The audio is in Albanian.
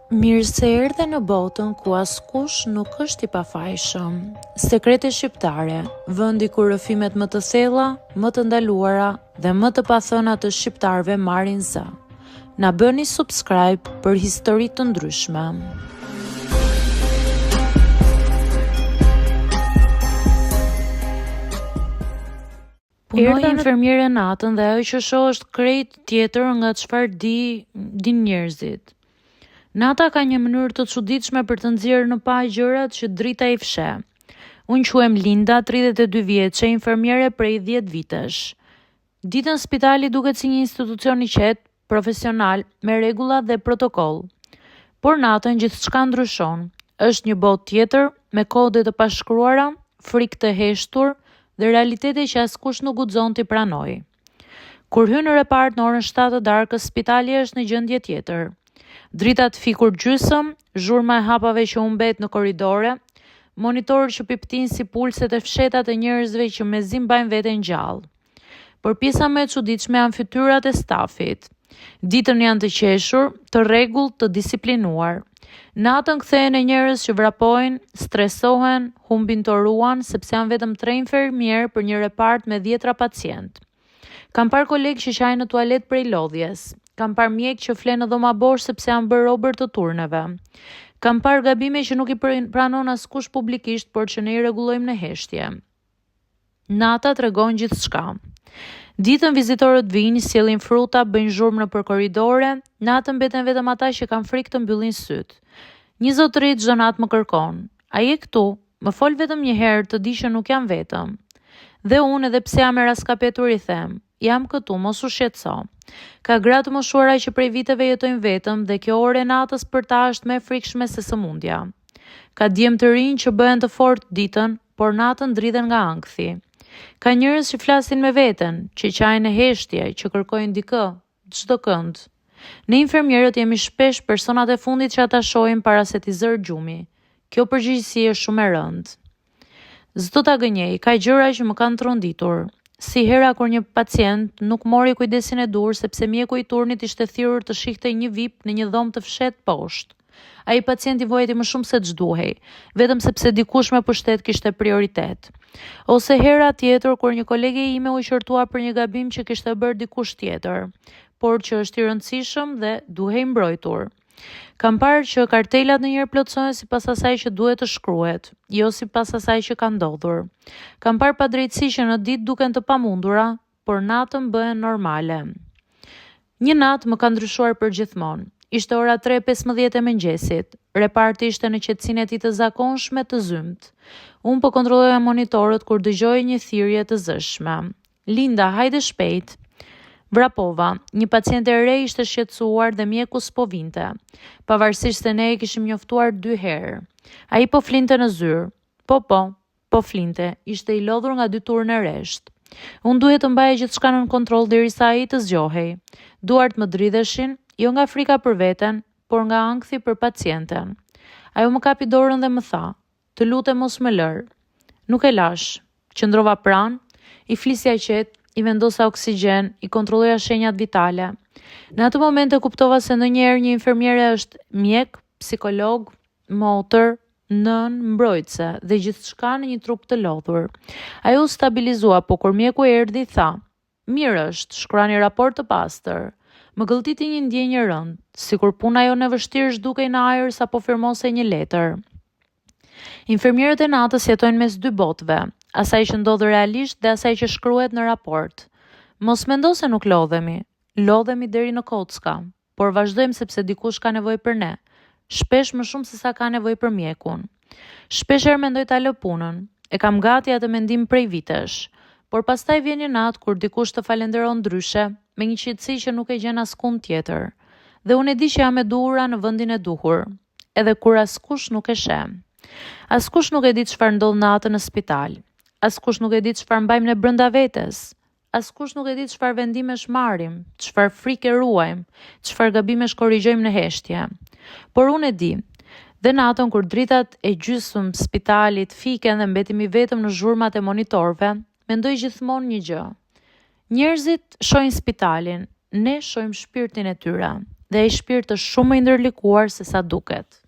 Mirë se erdhe në botën ku askush nuk është i pafajshëm. Sekrete shqiptare, vendi ku rrëfimet më të thella, më të ndaluara dhe më të pathëna të shqiptarëve marrin zë. Na bëni subscribe për histori të ndryshme. Punoj infermiere natën dhe ajo që shoh është krejt tjetër nga çfarë din njerëzit. Nata ka një mënyrë të çuditshme për të nxjerrë në pa gjërat që drita i fsheh. Unë quhem Linda, 32 vjeçe, infermiere prej 10 vitesh. Ditën spitali duket si një institucion i qetë, profesional, me rregulla dhe protokoll. Por natën gjithçka ndryshon. Është një botë tjetër, me kode të pashkruara, frikë të heshtur dhe realitete që askush nuk guxon t'i pranojë. Kur hyn në repart në orën 7 të darkës, spitali është në gjendje tjetër. Dritat fikur gjysëm, zhurma e hapave që u mbet në korridore, monitorët që piptin si pulset e fsheta të njerëzve që mezi mbajnë veten gjallë. Por pjesa më e çuditshme janë fytyrat e stafit. Ditën janë të qeshur, të rregullt, të disiplinuar. Natën kthehen e njerëz që vrapojnë, stresohen, humbin të ruan sepse janë vetëm 3 infermierë për një repart me 10 pacient. Kam parë kolegë që qajnë në tualet prej lodhjes. Kam parë mjek që flenë në dhoma bosh sepse janë bërë robër të turneve. Kam parë gabime që nuk i pranon askush publikisht, por që ne i rregullojmë në heshtje. Nata tregon gjithçka. Ditën vizitorët vinë, sjellin fruta, bëjnë zhurmë nëpër korridore, natën mbeten vetëm ata që kanë frikë të mbyllin syt. Një zotëri çdo natë më kërkon: "A je këtu? Më fol vetëm një herë të di që nuk jam vetëm." Dhe unë, edhe pse jam e raskapetur, i them: "Jam këtu, mos u shqetëso." Ka gra të moshuara që prej viteve jetojnë vetëm dhe kjo orë e natës për ta është më e frikshme se sëmundja. Ka djem të rinj që bëhen të fortë ditën, por natën dridhen nga ankthi. Ka njerëz që flasin me veten, që qajnë e heshtje, që kërkojnë dikë, çdo kënd. Ne infermierët jemi shpesh personat e fundit që ata shohin para se t'i zërë gjumi. Kjo përgjegjësi është shumë e rëndë. S'do ta gënjej, ka gjëra që më kanë tronditur. Si hera kur një pacient nuk mori kujdesin e dur sepse mjeku i turnit ishte thirrur të shihte një vip në një dhomë të fshehtë poshtë. Ai pacienti vojeti më shumë se ç'duhej, vetëm sepse dikush me pushtet kishte prioritet. Ose hera tjetër kur një kolege ime u qortua për një gabim që kishte bërë dikush tjetër, por që është i rëndësishëm dhe duhej mbrojtur. Kam parë që kartelat ndonjëherë plotësohen sipas asaj që duhet të shkruhet, jo sipas asaj që ka ndodhur. Kam parë padrejtësi që në ditë duken të pamundura, por natën bëhen normale. Një natë më ka ndryshuar përgjithmonë. Ishte ora 3:15 e mëngjesit. Reparti ishte në qetësinë e tij të zakonshme të zymt. Unë po kontrolloja monitorët kur dëgjoj një thirrje të zëshme: "Linda, hajde shpejt." Vrapova, një pacient e re ishte shqetësuar dhe mjeku s'po vinte, pavarësisht se ne e kishim njoftuar 2 herë. Ai po flinte në zyrë. Po flinte, ishte i lodhur nga 2 turne resht. Unë duhet të mbaje gjithçka nën kontroll derisa ai të zgjohej. Duart më dridheshin, jo nga frika për veten, por nga ankthi për pacienten. Ajo më kapi dorën dhe më tha: "Të lutem mos më lër." Nuk e lash. Qëndrova pranë, i flisja qetë, i vendosa oksigjen, i kontrolloja shenjat vitale. Në atë moment e kuptova se ndonjëherë një infermiere është mjek, psikolog, motër, nën, mbrojtëse dhe gjithçka në një trup të lodhur. Ajo u stabilizua, po kur mjeku erdhi tha: "Mirë është, shkruani raport të pastër." Më gëlltiti një ndjenjë e rëndë, sikur puna jonë e vështirë zhdukej në ajër sapo firmose një letër. Infermierët e natës jetojnë mes 2 botëve, asaj që ndodh realisht dhe asaj që shkruhet në raport. Mos mendo se nuk lodhemi deri në kocka, por vazhdojmë sepse dikush ka nevojë për ne, shpesh më shumë se sa ka nevojë për mjekun. Shpeshherë mendoj ta lë punën, e kam gati atë mendim prej vitesh, por pastaj vjen një natë kur dikush të falenderon ndryshe, me një qetësi që nuk e gjen askund tjetër. Dhe unë e di që jam e duhura në vendin e duhur, edhe kur askush nuk e sheh. Askush nuk e di çfarë ndodh natën në spital. Askush nuk e di çfarë mbajmë ne brenda vetes. Askush nuk e di çfarë vendimesh marrim, çfarë frikë ruajmë, çfarë gabimesh korrigjojmë në heshtje. Por unë e di. Dhe natën kur dritat e gjysmë spitalit fiken dhe mbetemi vetëm në zhurmat e monitorëve, mendoj gjithmonë një gjë. Njerëzit shohin spitalin, ne shohim shpirtin e tyre. dhe ai shpirt është shumë më i ndërlikuar se sa duket.